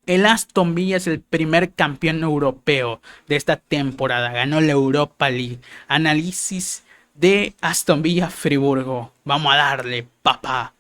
El Aston Villa es el primer campeón europeo de esta temporada. Ganó la Europa League. Análisis de Aston Villa Friburgo. Vamos a darle, papá.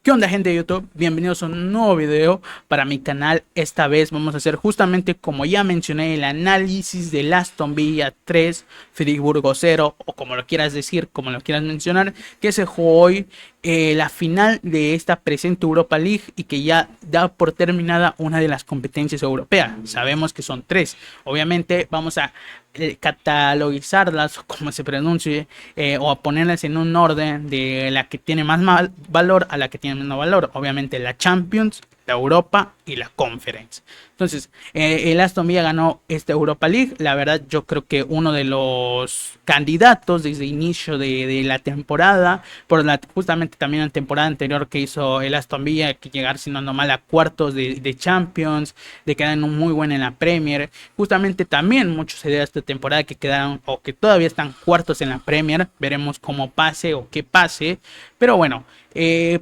¿Qué onda, gente de YouTube? Bienvenidos a un nuevo video para mi canal. Esta vez vamos a hacer justamente, como ya mencioné, el análisis del Aston Villa 3, Friburgo 0, o como lo quieras decir, como lo quieras mencionar, que se jugó hoy la final de esta presente Europa League y que ya da por terminada una de las competencias europeas. Sabemos que son tres. Obviamente vamos a catalogizarlas, como se pronuncie, o a ponerlas en un orden de la que tiene más valor a la que tiene menos valor. Obviamente la Champions, la Europa y la Conference. Entonces, el Aston Villa ganó esta Europa League. La verdad, yo creo que uno de los candidatos desde el inicio de la temporada, justamente también en la temporada anterior que hizo el Aston Villa, que llegar si no mal a cuartos de Champions, de quedar muy bueno en la Premier. Justamente también muchos se de esta temporada que quedaron o que todavía están cuartos en la Premier. Veremos cómo pase o qué pase. Pero bueno,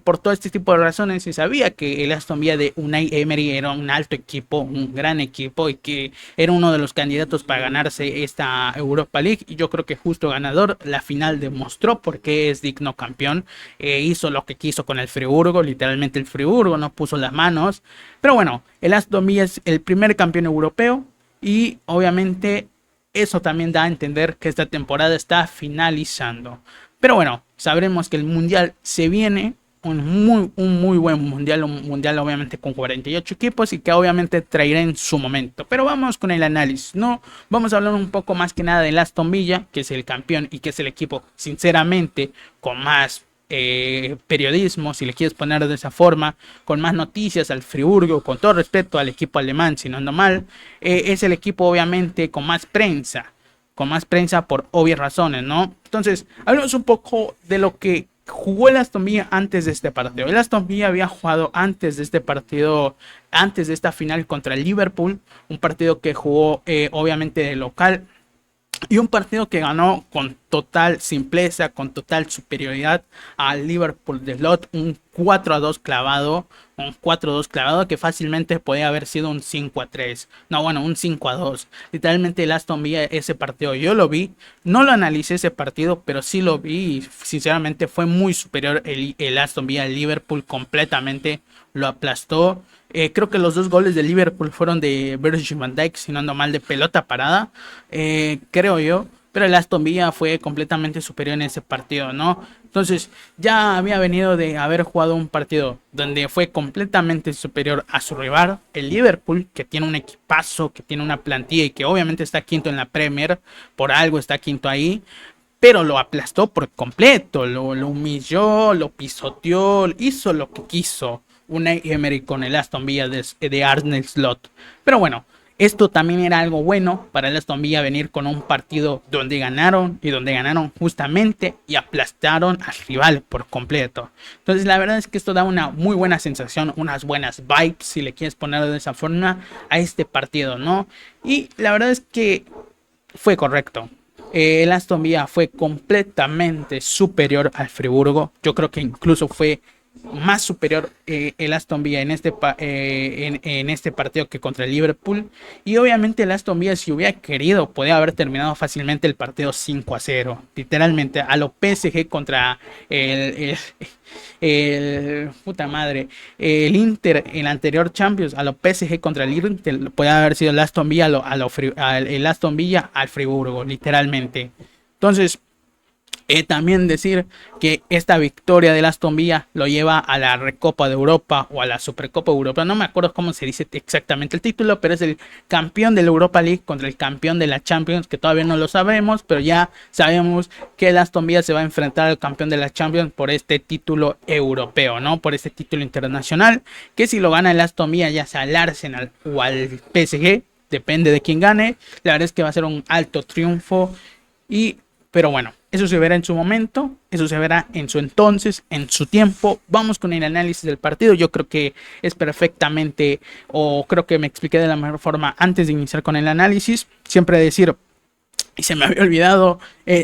por todo este tipo de razones se sabía que el Aston Villa de Unai Emery era un alto equipo, un gran equipo y que era uno de los candidatos para ganarse esta Europa League. Y yo creo que justo ganador, la final demostró por qué es digno campeón. Hizo lo que quiso con el Friburgo, literalmente el Friburgo no puso las manos. Pero bueno, el Aston Villa es el primer campeón europeo y obviamente eso también da a entender que esta temporada está finalizando. Pero bueno, sabremos que el mundial se viene, un muy buen mundial, un mundial obviamente con 48 equipos y que obviamente traerá en su momento. Pero vamos con el análisis, ¿no? Vamos a hablar un poco más que nada del Aston Villa, que es el campeón y que es el equipo, sinceramente, con más periodismo, si le quieres poner de esa forma, con más noticias al Friburgo, con todo respeto al equipo alemán, si no ando mal, es el equipo obviamente con más prensa por obvias razones, ¿no? Entonces, hablemos un poco de lo que jugó el Aston Villa antes de este partido. El Aston Villa había jugado antes de este partido, antes de esta final contra el Liverpool, un partido que jugó obviamente de local y un partido que ganó con total simpleza, con total superioridad al Liverpool de Slot, un 4-2 clavado, que fácilmente podía haber sido un 5-3, no bueno, un 5-2, literalmente el Aston Villa ese partido yo lo vi, no lo analicé ese partido, pero sí lo vi y sinceramente fue muy superior el Aston Villa al Liverpool, completamente lo aplastó. Creo que los dos goles de Liverpool fueron de Virgil van Dijk, si no ando mal, de pelota parada, creo yo. Pero el Aston Villa fue completamente superior en ese partido, ¿no? Entonces ya había venido de haber jugado un partido donde fue completamente superior a su rival, el Liverpool, que tiene un equipazo, que tiene una plantilla y que obviamente está quinto en la Premier, por algo está quinto ahí. Pero lo aplastó por completo, lo humilló, lo pisoteó, hizo lo que quiso Unai Emery con el Aston Villa de Arne Slot. Pero bueno, esto también era algo bueno para el Aston Villa venir con un partido donde ganaron y donde ganaron justamente y aplastaron al rival por completo. Entonces la verdad es que esto da una muy buena sensación, unas buenas vibes, si le quieres poner de esa forma, a este partido, ¿no? Y la verdad es que fue correcto. El Aston Villa fue completamente superior al Friburgo. Yo creo que incluso fue más superior el Aston Villa en este partido que contra el Liverpool. Y obviamente el Aston Villa, si hubiera querido, podía haber terminado fácilmente el partido 5-0. Literalmente a lo PSG contra puta madre, el Inter en la anterior Champions, a lo PSG contra el Inter, puede haber sido el Aston Villa el Aston Villa al Friburgo, literalmente. Entonces, también decir que esta victoria del Aston Villa lo lleva a la Recopa de Europa o a la Supercopa Europea. No me acuerdo cómo se dice exactamente el título, pero es el campeón de la Europa League contra el campeón de la Champions, que todavía no lo sabemos, pero ya sabemos que el Aston Villa se va a enfrentar al campeón de la Champions por este título europeo, ¿no? Por este título internacional, que si lo gana el Aston Villa, ya sea al Arsenal o al PSG, depende de quién gane. La verdad es que va a ser un alto triunfo pero bueno, eso se verá en su momento, eso se verá en su entonces, en su tiempo. Vamos con el análisis del partido. Yo creo que es perfectamente, o creo que me expliqué de la mejor forma antes de iniciar con el análisis. Siempre decir Y se me había olvidado,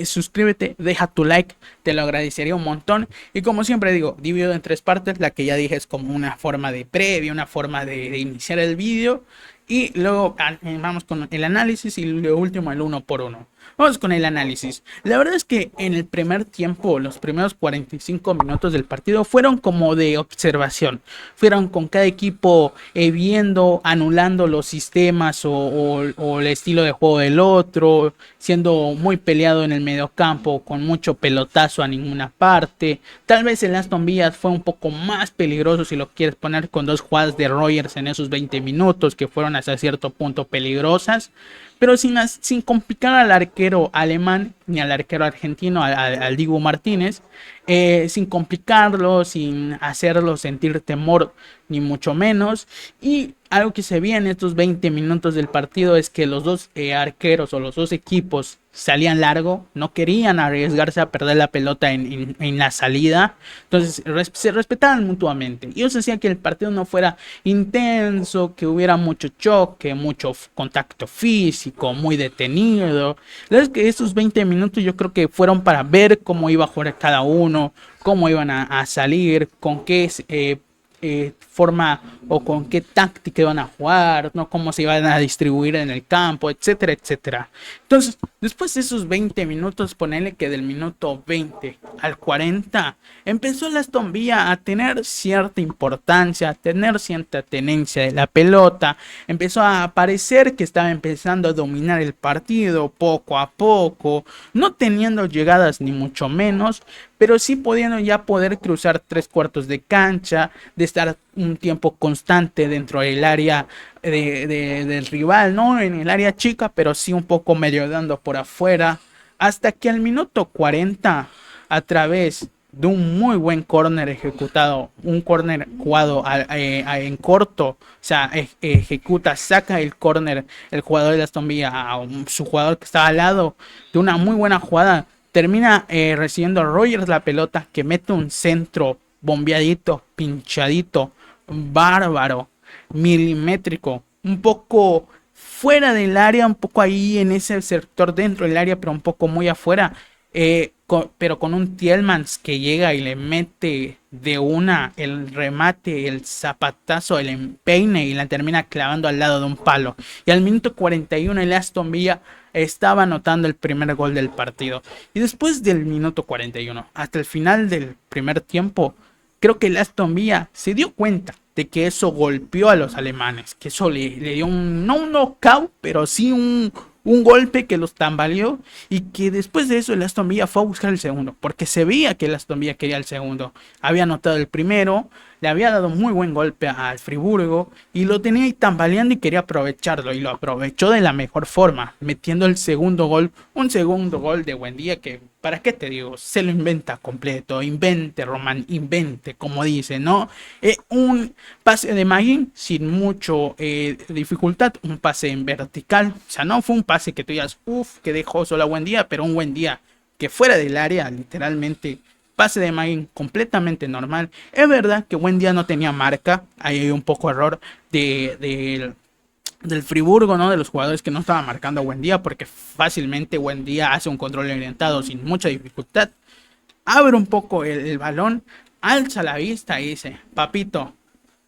suscríbete, deja tu like, te lo agradecería un montón. Y como siempre digo, divido en tres partes, la que ya dije es como una forma de previa, una forma de iniciar el vídeo. Y luego vamos con el análisis y lo último el uno por uno. Vamos con el análisis. La verdad es que en el primer tiempo, los primeros 45 minutos del partido fueron como de observación. Fueron con cada equipo viendo, anulando los sistemas o el estilo de juego del otro, siendo muy peleado en el mediocampo, con mucho pelotazo a ninguna parte. Tal vez el Aston Villa fue un poco más peligroso si lo quieres poner con dos jugadas de Rogers en esos 20 minutos que fueron hasta cierto punto peligrosas, pero sin complicar al arquero alemán ni al arquero argentino, al Dibu Martínez, sin complicarlo, sin hacerlo sentir temor, ni mucho menos. Y algo que se veía en estos 20 minutos del partido es que los dos arqueros o los dos equipos salían largo, no querían arriesgarse a perder la pelota en la salida, entonces se respetaban mutuamente y eso hacía que el partido no fuera intenso, que hubiera mucho choque, mucho contacto físico, muy detenido. La verdad es que esos 20 minutos yo creo que fueron para ver cómo iba a jugar cada uno, cómo iban a salir, con qué forma o con qué táctica iban a jugar, ¿no? Cómo se iban a distribuir en el campo, etcétera, etcétera. Entonces, después de esos 20 minutos, ponele que del minuto 20 al 40, empezó el Aston Villa a tener cierta importancia, a tener cierta tenencia de la pelota, empezó a parecer que estaba empezando a dominar el partido poco a poco, no teniendo llegadas ni mucho menos, pero sí pudiendo ya poder cruzar tres cuartos de cancha, de estar un tiempo constante dentro del área del rival, no en el área chica, pero sí un poco medio dando por afuera, hasta que al minuto 40, a través de un muy buen córner ejecutado, un córner jugado en corto, o sea, ejecuta, saca el córner el jugador de Aston Villa a su jugador que estaba al lado, de una muy buena jugada. Termina recibiendo Rogers la pelota, que mete un centro bombeadito, pinchadito, bárbaro, milimétrico, un poco fuera del área, un poco ahí en ese sector dentro del área, pero un poco muy afuera. Pero con un Tielemans que llega y le mete de una el remate, el zapatazo, el empeine y la termina clavando al lado de un palo. Y al minuto 41 el Aston Villa estaba anotando el primer gol del partido. Y después del minuto 41 hasta el final del primer tiempo, creo que el Aston Villa se dio cuenta de que eso golpeó a los alemanes, que eso le dio no un knockout, pero sí un golpe que los tambaleó y que después de eso el Aston Villa fue a buscar el segundo, porque se veía que el Aston Villa quería el segundo. Había anotado el primero, le había dado muy buen golpe al Friburgo y lo tenía ahí tambaleando y quería aprovecharlo y lo aprovechó de la mejor forma, metiendo el segundo gol, un segundo gol de Buendía que, ¿para qué te digo? Se lo inventa completo, invente Román, invente, como dice, ¿no? Un pase de Magin sin mucho dificultad, un pase en vertical, o sea, no fue un pase que tú digas, uff, que dejó solo a Buendía, pero un Buendía que fuera del área, literalmente. Pase de Magin completamente normal. Es verdad que Buendía no tenía marca. Ahí hay un poco error del Friburgo, ¿no? De los jugadores que no estaban marcando a Buendía, porque fácilmente Buendía hace un control orientado sin mucha dificultad. Abre un poco el balón, alza la vista y dice, papito,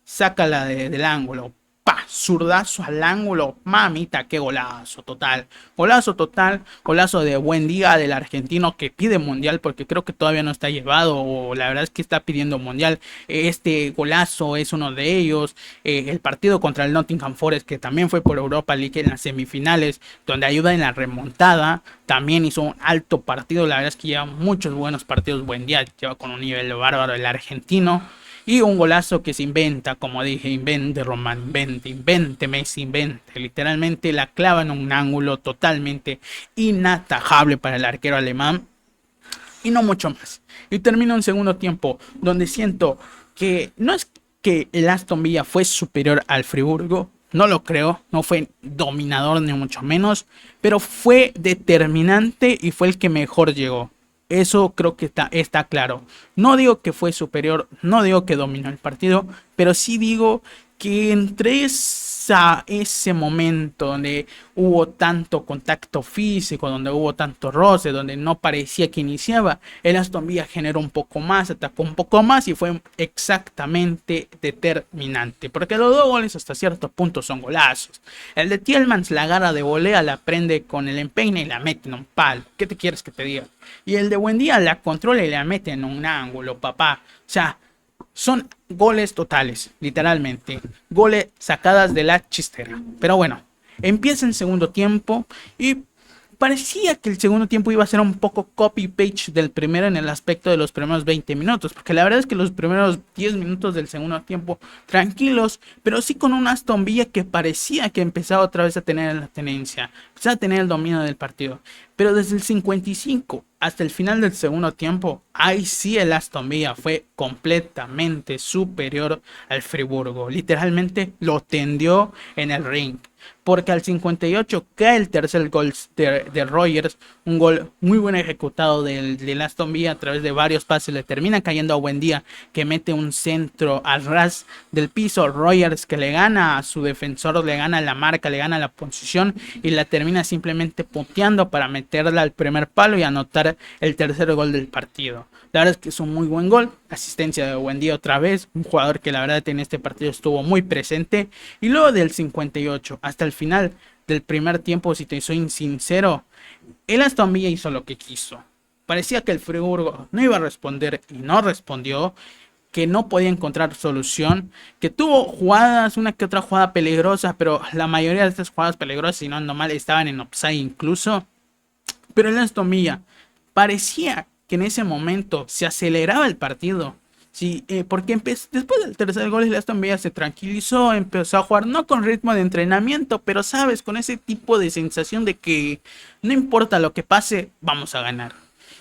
sácala del ángulo. Pa, zurdazo al ángulo, mamita, qué golazo total, golazo de Buendía del argentino que pide mundial porque creo que todavía no está llevado o la verdad es que está pidiendo mundial. Este golazo es uno de ellos. El partido contra el Nottingham Forest que también fue por Europa League en las semifinales donde ayuda en la remontada, también hizo un alto partido. La verdad es que lleva muchos buenos partidos Buendía, lleva con un nivel bárbaro el argentino. Y un golazo que se inventa, como dije, invente Román, invente Messi, invente. Literalmente la clava en un ángulo totalmente inatajable para el arquero alemán. Y no mucho más. Y termina un segundo tiempo donde siento que no es que el Aston Villa fue superior al Friburgo. No lo creo, no fue dominador ni mucho menos, pero fue determinante y fue el que mejor llegó. Eso creo que está claro. No digo que fue superior, no digo que dominó el partido, pero sí digo que entre ese momento donde hubo tanto contacto físico, donde hubo tanto roce, donde no parecía que iniciaba, el Aston Villa generó un poco más, atacó un poco más y fue exactamente determinante. Porque los dos goles hasta cierto punto son golazos. El de Tielemans la agarra de volea, la prende con el empeine y la mete en un palo. ¿Qué te quieres que te diga? Y el de Buendía la controla y la mete en un ángulo, papá. O sea, son goles totales, literalmente. Goles sacadas de la chistera. Pero bueno, empieza el segundo tiempo y parecía que el segundo tiempo iba a ser un poco copy-paste del primero en el aspecto de los primeros 20 minutos. Porque la verdad es que los primeros 10 minutos del segundo tiempo, tranquilos, pero sí con un Aston Villa que parecía que empezaba otra vez a tener la tenencia, empezaba a tener el dominio del partido. Pero desde el 55 hasta el final del segundo tiempo, ahí sí el Aston Villa fue completamente superior al Friburgo. Literalmente lo tendió en el ring. Porque al 58 cae el tercer gol de Rogers, un gol muy buen ejecutado del Aston Villa a través de varios pases, le termina cayendo a Buendía, que mete un centro al ras del piso, Rogers que le gana a su defensor, le gana la marca, le gana la posición y la termina simplemente puteando para meterla al primer palo y anotar el tercer gol del partido. La verdad es que es un muy buen gol, asistencia de Buendía otra vez, un jugador que la verdad en este partido estuvo muy presente. Y luego del 58 hasta el final del primer tiempo, si te soy sincero, el Aston Villa hizo lo que quiso. Parecía que el Friburgo no iba a responder y no respondió, que no podía encontrar solución, que tuvo jugadas, una que otra jugada peligrosa, pero la mayoría de estas jugadas peligrosas, si no ando mal, estaban en offside incluso. Pero el Aston Villa parecía que en ese momento se aceleraba el partido. Sí, porque después del tercer gol el Aston Villa se tranquilizó, empezó a jugar no con ritmo de entrenamiento, pero sabes, con ese tipo de sensación de que no importa lo que pase, vamos a ganar.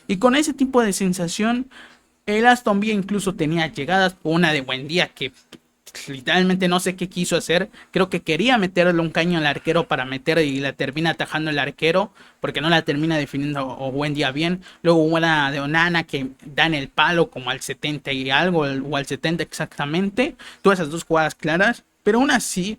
Y con ese tipo de sensación, el Aston Villa incluso tenía llegadas, una de Buendía que literalmente no sé qué quiso hacer. Creo que quería meterle un caño al arquero para meter y la termina atajando el arquero porque no la termina definiendo o Buendía bien. Luego hubo una de Onana que da en el palo como al 70 y algo o al 70 exactamente. Todas esas dos jugadas claras, pero aún así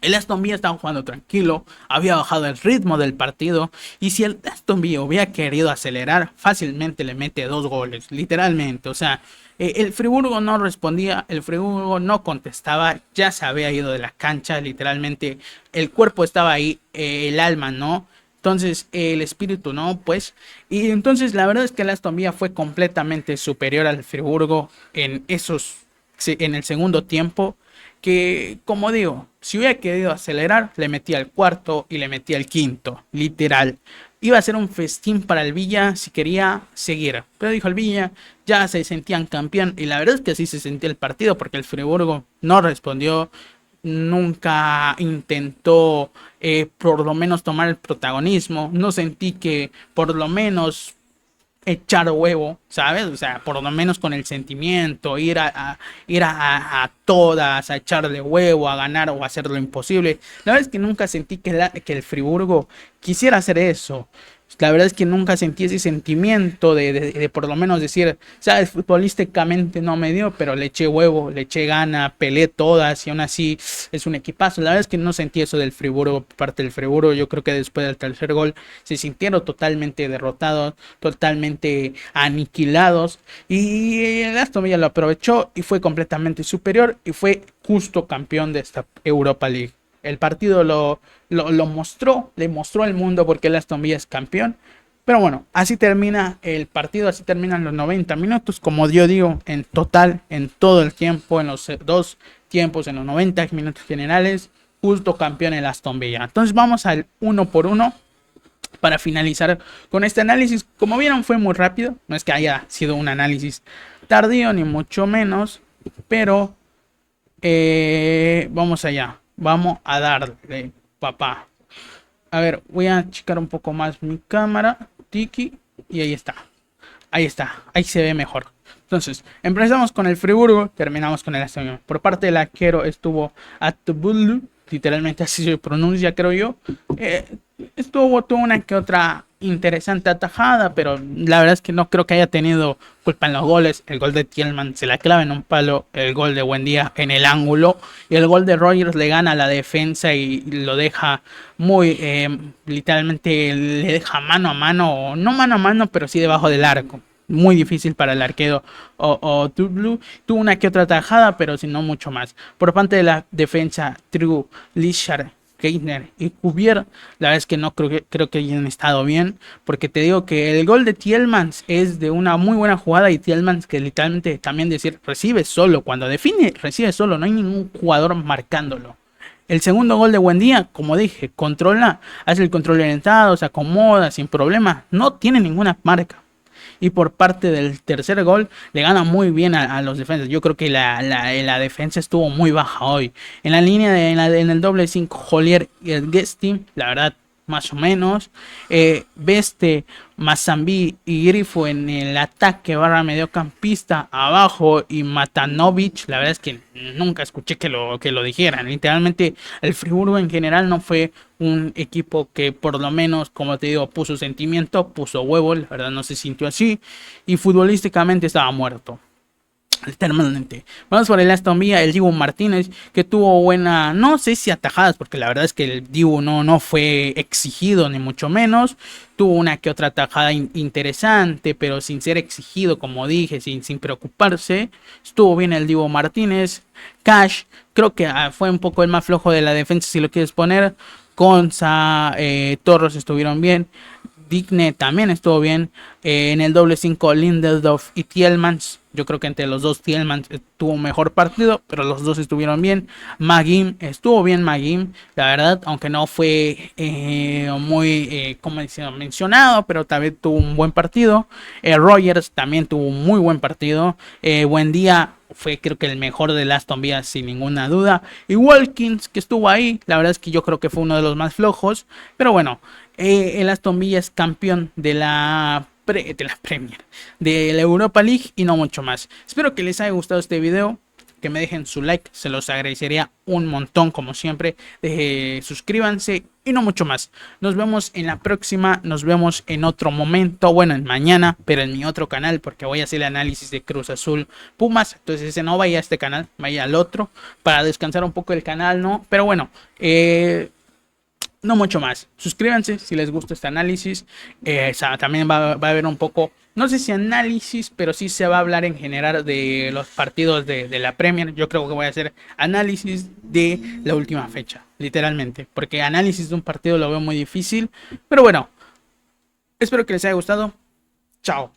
el Aston Villa estaba jugando tranquilo, había bajado el ritmo del partido y si el Aston Villa hubiera querido acelerar, fácilmente le mete 2 goles, literalmente. O sea, el Friburgo no respondía, el Friburgo no contestaba, ya se había ido de la cancha, literalmente el cuerpo estaba ahí, el alma no. Entonces, el espíritu no, pues. Y entonces la verdad es que el Aston Villa fue completamente superior al Friburgo en el segundo tiempo. Que, como digo, si hubiera querido acelerar, le metía el cuarto y le metía el quinto, literal. Iba a ser un festín para el Villa si quería seguir. Pero dijo el Villa, ya se sentían campeón. Y la verdad es que así se sentía el partido porque el Friburgo no respondió. Nunca intentó por lo menos tomar el protagonismo. No sentí que por lo menos echar huevo, ¿sabes? O sea, por lo menos con el sentimiento, ir a todas, a echarle huevo, a ganar o a hacer lo imposible. La verdad es que nunca sentí que el Friburgo quisiera hacer eso. La verdad es que nunca sentí ese sentimiento de por lo menos decir, sabes, futbolísticamente no me dio, pero le eché huevo, le eché gana, peleé todas y aún así es un equipazo. La verdad es que no sentí eso del Friburgo, por parte del Friburgo. Yo creo que después del tercer gol se sintieron totalmente derrotados, totalmente aniquilados y el Aston Villa lo aprovechó y fue completamente superior y fue justo campeón de esta Europa League. El partido lo mostró, le mostró al mundo porque el Aston Villa es campeón. Pero bueno, así termina el partido, así terminan los 90 minutos. Como yo digo, en total, en todo el tiempo, en los dos tiempos, en los 90 minutos generales, justo campeón el Aston Villa. Entonces vamos al uno por uno para finalizar con este análisis. Como vieron, fue muy rápido. No es que haya sido un análisis tardío, ni mucho menos. Pero vamos allá. Vamos a darle, papá. A ver, voy a achicar un poco más mi cámara. Tiki. Y ahí está. Ahí está. Ahí se ve mejor. Entonces, empezamos con el Friburgo. Terminamos con el Aston Villa. Por parte del arquero estuvo Atubulu. Literalmente así se pronuncia, creo yo. Tuvo una que otra interesante atajada, pero la verdad es que no creo que haya tenido culpa en los goles. El gol de Thielmann se la clava en un palo, el gol de Buendía en el ángulo, y el gol de Rogers le gana a la defensa y lo deja muy, literalmente le deja mano a mano, no mano a mano, pero sí debajo del arco. Muy difícil para el arquero o Blue. Tuvo una que otra tajada, pero si no mucho más. Por parte de la defensa, True, Lichard, Keitner y Cuvier, la verdad es que no creo que hayan estado bien, porque te digo que el gol de Thielmans es de una muy buena jugada, y Thielmans, que literalmente también decir, recibe solo, cuando define, recibe solo, no hay ningún jugador marcándolo. El segundo gol de Buendía, como dije, controla, hace el control orientado, se acomoda sin problema, no tiene ninguna marca. Y por parte del tercer gol le gana muy bien a los defensas. Yo creo que la defensa estuvo muy baja hoy. En la línea en el doble 5, Jolier y el Guesti, la verdad, más o menos. Beste, Mazambi y Grifo en el ataque barra mediocampista abajo, y Matanovic, la verdad es que nunca escuché que lo dijeran. Literalmente el Friburgo en general no fue un equipo que, por lo menos, como te digo, puso sentimiento, puso huevo, la verdad no se sintió así, y futbolísticamente estaba muerto. Literalmente. Vamos por el Aston Villa, el Dibu Martínez, que tuvo buena, no sé si atajadas, porque la verdad es que el Dibu no fue exigido, ni mucho menos. Tuvo una que otra atajada interesante, pero sin ser exigido, como dije, sin preocuparse. Estuvo bien el Dibu Martínez. Cash, creo que fue un poco el más flojo de la defensa, si lo quieres poner. Conza, Torres estuvieron bien. Digne también estuvo bien. En el doble 5, Lindelof y Thielmans. Yo creo que entre los dos Thielmans tuvo un mejor partido, pero los dos estuvieron bien. Magim estuvo bien, Magim, la verdad, aunque no fue muy, como decía, mencionado, pero también tuvo un buen partido. Rogers también tuvo un muy buen partido. Buendía fue, creo que el mejor de Aston Villa sin ninguna duda. Y Watkins, que estuvo ahí, la verdad es que yo creo que fue uno de los más flojos. Pero bueno, el Aston Villa es campeón de la Premier, de la Europa League y no mucho más. Espero que les haya gustado este video, que me dejen su like, se los agradecería un montón como siempre. Suscríbanse y no mucho más. Nos vemos en la próxima, nos vemos en otro momento, bueno, en mañana, pero en mi otro canal, porque voy a hacer el análisis de Cruz Azul Pumas. Entonces ese no vaya a este canal, vaya al otro, para descansar un poco el canal, ¿no? Pero bueno, no mucho más. Suscríbanse si les gusta este análisis. También va a haber un poco, no sé si análisis, pero sí se va a hablar en general de los partidos de la Premier. Yo creo que voy a hacer análisis de la última fecha, literalmente, porque análisis de un partido lo veo muy difícil. Pero bueno, espero que les haya gustado. Chao.